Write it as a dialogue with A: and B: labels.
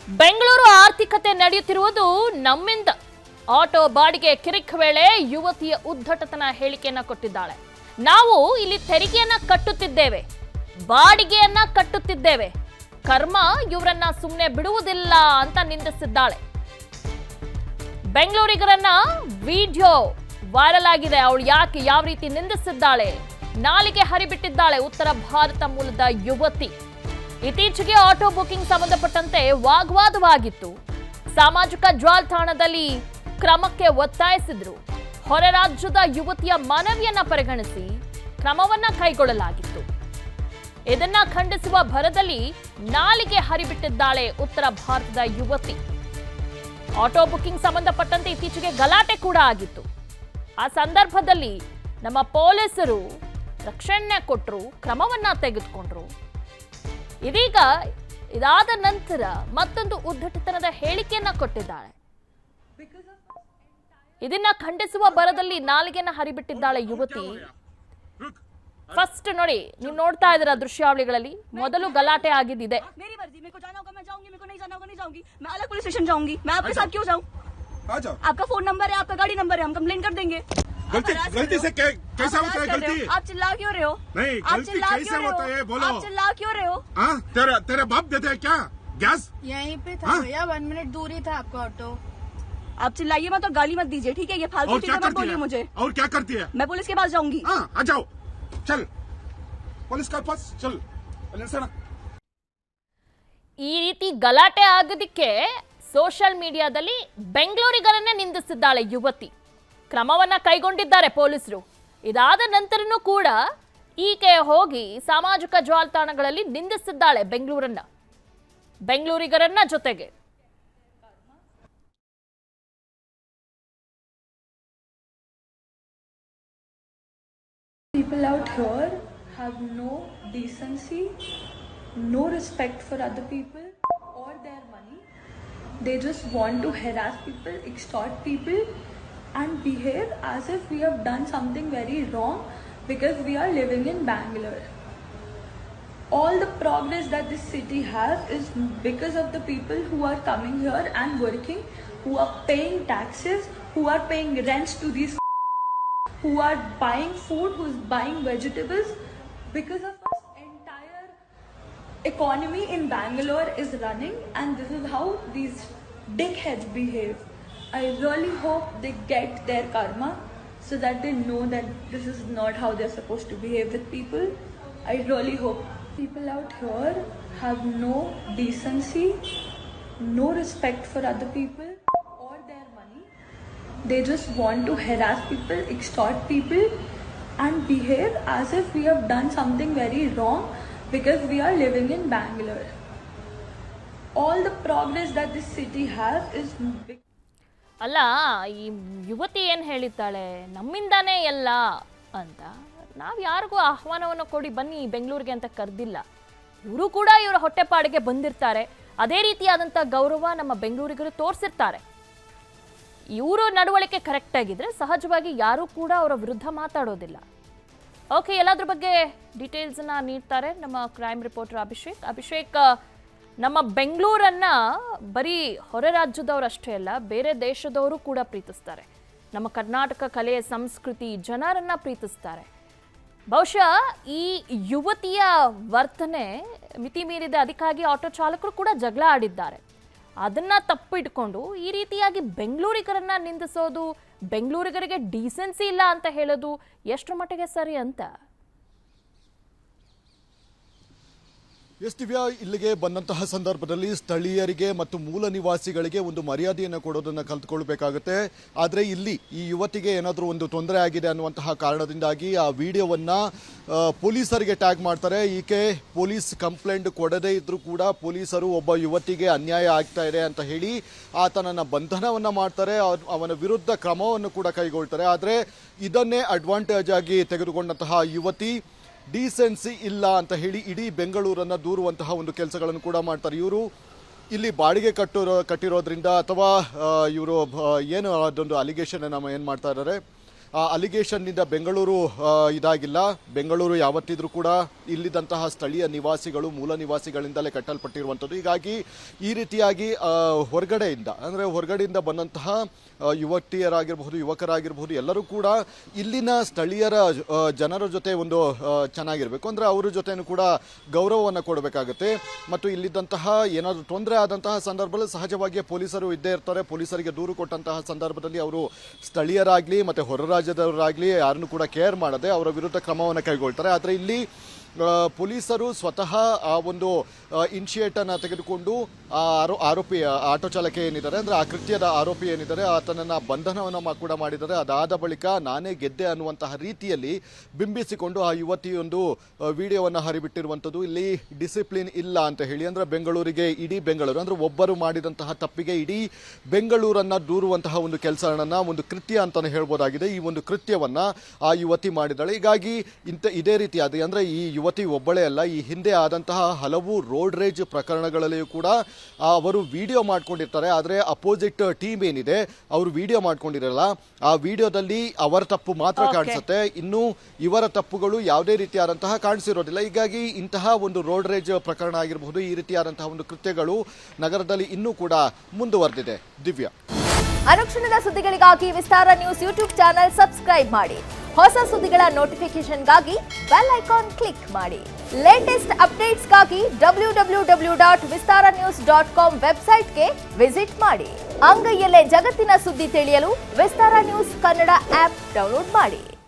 A: ಬೆಂಗಳೂರು ಆರ್ಥಿಕತೆ ನಡೆಯುತ್ತಿರುವುದು ನಮ್ಮಿಂದ. ಆಟೋ ಬಾಡಿಗೆ ಕಿರಿಕ್ ವೇಳೆ ಯುವತಿಯ ಉದ್ದಟತನ ಹೇಳಿಕೆಯನ್ನ ಕೊಟ್ಟಿದ್ದಾಳೆ. ನಾವು ಇಲ್ಲಿ ತೆರಿಗೆಯನ್ನ ಕಟ್ಟುತ್ತಿದ್ದೇವೆ, ಬಾಡಿಗೆಯನ್ನ ಕಟ್ಟುತ್ತಿದ್ದೇವೆ, ಕರ್ಮ ಇವರನ್ನ ಸುಮ್ಮನೆ ಬಿಡುವುದಿಲ್ಲ ಅಂತ ನಿಂದಿಸಿದ್ದಾಳೆ. ಬೆಂಗಳೂರಿಗರನ್ನ ವಿಡಿಯೋ ವೈರಲ್ ಆಗಿದೆ. ಅವಳು ಯಾವ ರೀತಿ ನಿಂದಿಸಿದ್ದಾಳೆ, ನಾಲಿಗೆ ಹರಿಬಿಟ್ಟಿದ್ದಾಳೆ ಉತ್ತರ ಭಾರತ ಮೂಲದ ಯುವತಿ. ಇತ್ತೀಚೆಗೆ ಆಟೋ ಬುಕಿಂಗ್ ಸಂಬಂಧಪಟ್ಟಂತೆ ವಾಗ್ವಾದವಾಗಿತ್ತು. ಸಾಮಾಜಿಕ ಜಾಲತಾಣದಲ್ಲಿ ಕ್ರಮಕ್ಕೆ ಒತ್ತಾಯಿಸಿದ್ರು. ಹೊರ ರಾಜ್ಯದ ಯುವತಿಯ ಮನವಿಯನ್ನ ಪರಿಗಣಿಸಿ ಕ್ರಮವನ್ನ ಕೈಗೊಳ್ಳಲಾಗಿತ್ತು. ಇದನ್ನ ಖಂಡಿಸುವ ಭರದಲ್ಲಿ ನಾಲಿಗೆ ಹರಿಬಿಟ್ಟಿದ್ದಾಳೆ ಉತ್ತರ ಭಾರತದ ಯುವತಿ. ಆಟೋ ಬುಕಿಂಗ್ ಸಂಬಂಧಪಟ್ಟಂತೆ ಇತ್ತೀಚೆಗೆ ಗಲಾಟೆ ಕೂಡ ಆಗಿತ್ತು. ಆ ಸಂದರ್ಭದಲ್ಲಿ ನಮ್ಮ ಪೊಲೀಸರು ರಕ್ಷಣೆ ಕೊಟ್ಟರು, ಕ್ರಮವನ್ನ ತೆಗೆದುಕೊಂಡ್ರು. ಇದೀಗ ಇದಾದ ನಂತರ ಮತ್ತೊಂದು ಉದ್ದಟತನದ ಹೇಳಿಕೆಯನ್ನ ಕೊಟ್ಟಿದ್ದಾಳೆ. ಇದನ್ನ ಖಂಡಿಸುವ ಭರದಲ್ಲಿ ನಾಲಿಗೆಯನ್ನ ಹರಿಬಿಟ್ಟಿದ್ದಾಳೆ ಯುವತಿ. ಫಸ್ಟ್ ನೋಡಿ, ನೀವು ನೋಡ್ತಾ ಇದ್ದೀರಾ ದೃಶ್ಯಾವಳಿಗಳಲ್ಲಿ, ಮೊದಲು ಗಲಾಟೆ ಆಗಿದ್ದಿದೆ.
B: आपका फोन नंबर है, आपका गाड़ी नंबर है, हम कंप्लेन कर देंगे।
C: गलती से कैसा होता है गलती?
B: आप चिल्ला क्यों रहे हो?
C: नहीं, गलती कैसे होता है बोलो।
B: आप चिल्ला क्यों रहे हो?
C: हाँ, तेरे बाप देते हैं क्या गैस?
D: यहीं पे था भैया, 1 मिनट दूर ही था आपका ऑटो।
B: आप चिल्लाइए मत और गाली मत दीजिए, ठीक है? ये फालतू
C: और क्या
B: चीजें मत
C: करती
B: बोलिए
C: है?
B: मुझे।
C: और क्या करती है?
B: मैं पुलिस के पास जाऊंगी।
C: हाँ, आ जाओ, चल पुलिस के पास चल।
A: ಈ ರೀತಿ ಗಲಾಟೆ ಆಗೋದಕ್ಕೆ ಸೋಷಿಯಲ್ ಮೀಡಿಯಾದಲ್ಲಿ ಬೆಂಗಳೂರಿಗರನ್ನೇ ನಿಂದಿಸಿದ್ದಾಳೆ ಯುವತಿ. ಕ್ರಮವನ್ನ ಕೈಗೊಂಡಿದ್ದಾರೆ ಪೊಲೀಸರು. ಇದಾದ ನಂತರನೂ ಕೂಡ ಈಕೆ ಹೋಗಿ ಸಾಮಾಜಿಕ ಜಾಲತಾಣಗಳಲ್ಲಿ ನಿಂದಿಸಿದ್ದಾಳೆ ಬೆಂಗಳೂರಿಗರನ್ನ ಜೊತೆಗೆ.
E: People out here have no decency, no respect for other people or their money. They just want to harass people, extort people, and behave as if we have done something very wrong because we are living in Bangalore. All the progress that this city has is because of the people who are coming here and working, who are paying taxes, who are paying rents to these, who are buying food, who is buying vegetables. Because of us, entire economy in Bangalore is running, and this is how these dickheads behave. I really hope they get their karma so that they know that this is not how they're supposed to behave with people. I really hope. People out here have no decency, no respect for other people or their money. They just want to harass people, extort people, and behave as if we have done something very wrong because we are living in Bangalore. All the progress that this city has is
A: ಅಲ್ಲ, ಈ ಯುವತಿ ಏನು ಹೇಳಿದ್ದಾಳೆ, ನಮ್ಮಿಂದಾನೇ ಎಲ್ಲ ಅಂತ. ನಾವು ಯಾರಿಗೂ ಆಹ್ವಾನವನ್ನು ಕೊಡಿ ಬನ್ನಿ ಬೆಂಗಳೂರಿಗೆ ಅಂತ ಕರೆದಿಲ್ಲ. ಇವರು ಕೂಡ ಇವರ ಹೊಟ್ಟೆಪಾಡಿಗೆ ಬಂದಿರ್ತಾರೆ. ಅದೇ ರೀತಿಯಾದಂಥ ಗೌರವ ನಮ್ಮ ಬೆಂಗಳೂರಿಗರು ತೋರಿಸಿರ್ತಾರೆ. ಇವರು ನಡವಳಿಕೆ ಕರೆಕ್ಟ್ ಆಗಿದ್ರೆ ಸಹಜವಾಗಿ ಯಾರೂ ಕೂಡ ಅವರ ವಿರುದ್ಧ ಮಾತಾಡೋದಿಲ್ಲ. ಓಕೆ, ಎಲ್ಲದ್ರ ಬಗ್ಗೆ ಡೀಟೇಲ್ಸನ್ನ ನೀಡ್ತಾರೆ ನಮ್ಮ ಕ್ರೈಮ್ ರಿಪೋರ್ಟರ್ ಅಭಿಷೇಕ್. ನಮ್ಮ ಬೆಂಗಳೂರನ್ನ ಬರೀ ಹೊರ ರಾಜ್ಯದವರಷ್ಟೇ ಅಲ್ಲ, ಬೇರೆ ದೇಶದವರು ಕೂಡ ಪ್ರೀತಿಸ್ತಾರೆ. ನಮ್ಮ ಕರ್ನಾಟಕ ಕಲೆ, ಸಂಸ್ಕೃತಿ, ಜನರನ್ನ ಪ್ರೀತಿಸ್ತಾರೆ. ಬಹುಶಃ ಈ ಯುವತಿಯ ವರ್ತನೆ ಮಿತಿ ಮೀರಿದೆ. ಅದಕ್ಕಾಗಿ ಆಟೋ ಚಾಲಕರು ಕೂಡ ಜಗಳ ಆಡಿದ್ದಾರೆ. ಅದನ್ನ ತಪ್ಪಿಟ್ಕೊಂಡು ಈ ರೀತಿಯಾಗಿ ಬೆಂಗಳೂರಿಗರನ್ನ ನಿಂದಿಸೋದು, ಬೆಂಗಳೂರಿಗರಿಗೆ ಡೀಸೆನ್ಸಿ ಇಲ್ಲ ಅಂತ ಹೇಳೋದು ಎಷ್ಟು ಮಟ್ಟಿಗೆ ಸರಿ ಅಂತ?
F: ಎಸ್ ದಿವ್ಯಾ, ಇಲ್ಲಿಗೆ ಬಂದಂತಹ ಸಂದರ್ಭದಲ್ಲಿ ಸ್ಥಳೀಯರಿಗೆ ಮತ್ತು ಮೂಲ ನಿವಾಸಿಗಳಿಗೆ ಒಂದು ಮರ್ಯಾದೆಯನ್ನು ಕೊಡೋದನ್ನು ಕಲ್ತ್ಕೊಳ್ಬೇಕಾಗುತ್ತೆ. ಆದರೆ ಇಲ್ಲಿ ಈ ಯುವತಿಗೆ ಏನಾದರೂ ಒಂದು ತೊಂದರೆ ಆಗಿದೆ ಅನ್ನುವಂತಹ ಕಾರಣದಿಂದಾಗಿ ಆ ವಿಡಿಯೋವನ್ನು ಪೊಲೀಸರಿಗೆ ಟ್ಯಾಗ್ ಮಾಡ್ತಾರೆ. ಈಕೆ ಪೊಲೀಸ್ ಕಂಪ್ಲೇಂಟ್ ಕೊಡದೇ ಇದ್ರೂ ಕೂಡ ಪೊಲೀಸರು ಒಬ್ಬ ಯುವತಿಗೆ ಅನ್ಯಾಯ ಆಗ್ತಾ ಇದೆ ಅಂತ ಹೇಳಿ ಆತನನ್ನು ಬಂಧನವನ್ನು ಮಾಡ್ತಾರೆ. ಅವನ ವಿರುದ್ಧ ಕ್ರಮವನ್ನು ಕೂಡ ಕೈಗೊಳ್ತಾರೆ. ಆದರೆ ಇದನ್ನೇ ಅಡ್ವಾಂಟೇಜ್ ಆಗಿ ತೆಗೆದುಕೊಂಡಂತಹ ಯುವತಿ ಡೀಸೆನ್ಸಿ ಇಲ್ಲ ಅಂತ ಹೇಳಿ ಇಡೀ ಬೆಂಗಳೂರನ್ನು ದೂರುವಂತಹ ಒಂದು ಕೆಲಸಗಳನ್ನು ಕೂಡ ಮಾಡ್ತಾರೆ. ಇವರು ಇಲ್ಲಿ ಬಾಡಿಗೆ ಕಟ್ಟಿರೋದ್ರಿಂದ ಅಥವಾ ಇವರು ಏನು ಅದೊಂದು ಅಲಿಗೇಷನ್ ನಮ್ಮ ಏನು ಮಾಡ್ತಾ ಇದ್ದಾರೆ, ಅಲಿಗೇಷನ್ನಿಂದ ಬೆಂಗಳೂರು ಇದಾಗಿಲ್ಲ. ಬೆಂಗಳೂರು ಯಾವತ್ತಿದ್ರೂ ಕೂಡ ಇಲ್ಲಿದ್ದಂತಹ ಸ್ಥಳೀಯ ನಿವಾಸಿಗಳು ಮೂಲ ನಿವಾಸಿಗಳಿಂದಲೇ ಕಟ್ಟಲ್ಪಟ್ಟಿರುವಂಥದ್ದು. ಹೀಗಾಗಿ ಈ ರೀತಿಯಾಗಿ ಹೊರಗಡೆಯಿಂದ ಬಂದಂತಹ ಯುವತಿಯರಾಗಿರಬಹುದು, ಯುವಕರಾಗಿರಬಹುದು, ಎಲ್ಲರೂ ಕೂಡ ಇಲ್ಲಿನ ಸ್ಥಳೀಯರ ಜನರ ಜೊತೆ ಒಂದು ಚೆನ್ನಾಗಿರಬೇಕು. ಅಂದರೆ ಅವರ ಜೊತೆನೂ ಕೂಡ ಗೌರವವನ್ನು ಕೊಡಬೇಕಾಗುತ್ತೆ. ಮತ್ತು ಇಲ್ಲಿದ್ದಂತಹ ಏನಾದರೂ ತೊಂದರೆ ಆದಂತಹ ಸಂದರ್ಭದಲ್ಲಿ ಸಹಜವಾಗಿಯೇ ಪೊಲೀಸರು ಇದ್ದೇ ಇರ್ತಾರೆ. ಪೊಲೀಸರಿಗೆ ದೂರು ಕೊಟ್ಟಂತಹ ಸಂದರ್ಭದಲ್ಲಿ ಅವರು ಸ್ಥಳೀಯರಾಗಲಿ ಮತ್ತು ಹೊರ ರಾಜ್ಯದವರಾಗಲಿ ಯಾರನ್ನು ಕೂಡ ಕೇರ್ ಮಾಡದೆ ಅವರ ವಿರುದ್ಧ ಕ್ರಮವನ್ನು ಕೈಗೊಳ್ತಾರೆ. ಆದರೆ ಇಲ್ಲಿ ಪೊಲೀಸರು ಸ್ವತಃ ಆ ಒಂದು ಇನಿಷಿಯೇಟನ್ನು ತೆಗೆದುಕೊಂಡು ಆರೋಪಿ ಆಟೋ ಚಾಲಕ ಏನಿದ್ದಾರೆ, ಅಂದರೆ ಆ ಕೃತ್ಯದ ಆರೋಪಿ ಏನಿದ್ದಾರೆ, ಆತನನ್ನು ಬಂಧನವನ್ನು ಕೂಡ ಮಾಡಿದ್ದಾರೆ. ಅದಾದ ಬಳಿಕ ನಾನೇ ಗೆದ್ದೆ ಅನ್ನುವಂತಹ ರೀತಿಯಲ್ಲಿ ಬಿಂಬಿಸಿಕೊಂಡು ಆ ಯುವತಿಯೊಂದು ವಿಡಿಯೋವನ್ನು ಹರಿಬಿಟ್ಟಿರುವಂಥದ್ದು. ಇಲ್ಲಿ ಡಿಸಿಪ್ಲಿನ್ ಇಲ್ಲ ಅಂತ ಹೇಳಿ, ಅಂದರೆ ಇಡೀ ಬೆಂಗಳೂರು ಅಂದರೆ ಒಬ್ಬರು ಮಾಡಿದಂತಹ ತಪ್ಪಿಗೆ ಇಡೀ ಬೆಂಗಳೂರನ್ನು ದೂರುವಂತಹ ಒಂದು ಕೆಲಸವನ್ನು, ಒಂದು ಕೃತ್ಯ ಅಂತಲೇ ಹೇಳ್ಬೋದಾಗಿದೆ. ಈ ಒಂದು ಕೃತ್ಯವನ್ನು ಆ ಯುವತಿ ಮಾಡಿದ್ದಾಳೆ. ಹೀಗಾಗಿ ಇದೇ ರೀತಿಯಾದ, ಅಂದರೆ ಈ ಯುವತಿ ಒಬ್ಬಳೇ ಅಲ್ಲ, ಈ ಹಿಂದೆ ಆದಂತಹ ಹಲವು ರೋಡ್ ರೇಜ್ ಪ್ರಕರಣಗಳಲ್ಲಿಯೂ ಕೂಡ ಅವರು ವಿಡಿಯೋ ಮಾಡ್ಕೊಂಡಿರ್ತಾರೆ. ಆದರೆ ಅಪೋಸಿಟ್ ಟೀಮ್ ಏನಿದೆ ಅವರು ವಿಡಿಯೋ ಮಾಡ್ಕೊಂಡಿರಲ್ಲ. ಆ ವಿಡಿಯೋದಲ್ಲಿ ಅವರ ತಪ್ಪು ಮಾತ್ರ ಕಾಣಿಸುತ್ತೆ, ಇನ್ನು ಇವರ ತಪ್ಪುಗಳು ಯಾವುದೇ ರೀತಿಯಾದಂತಹ ಕಾಣಿಸಿರೋದಿಲ್ಲ. ಹೀಗಾಗಿ ಇಂತಹ ಒಂದು ರೋಡ್ ರೇಜ್ ಪ್ರಕರಣ ಆಗಿರಬಹುದು, ಈ ರೀತಿಯಾದಂತಹ ಒಂದು ಕೃತ್ಯಗಳು ನಗರದಲ್ಲಿ ಇನ್ನೂ ಕೂಡ ಮುಂದುವರೆದಿದೆ. ದಿವ್ಯಾ,
G: ಅನುಕ್ಷಣದ ಸುದ್ದಿಗಳಿಗಾಗಿ ವಿಸ್ತಾರ ನ್ಯೂಸ್ ಯೂಟ್ಯೂಬ್ ಚಾನೆಲ್ ಸಬ್ಸ್ಕ್ರೈಬ್ ಮಾಡಿ. ಹೊಸ ಸುದ್ದಿಗಳ ನೋಟಿಫಿಕೇಶನ್ಗಾಗಿ ಬೆಲ್ ಐಕಾನ್ ಕ್ಲಿಕ್ ಮಾಡಿ. ಲೇಟೆಸ್ಟ್ ಅಪ್ಡೇಟ್ಸ್ಗಾಗಿ www.vistaranews.com ವೆಬ್ಸೈಟ್ಗೆ ವಿಸಿಟ್ ಮಾಡಿ. ಅಂಗೈಯಲ್ಲೇ ಜಗತ್ತಿನ ಸುದ್ದಿ ತಿಳಿಯಲು ವಿಸ್ತಾರ ನ್ಯೂಸ್ ಕನ್ನಡ ಆಪ್ ಡೌನ್ಲೋಡ್ ಮಾಡಿ.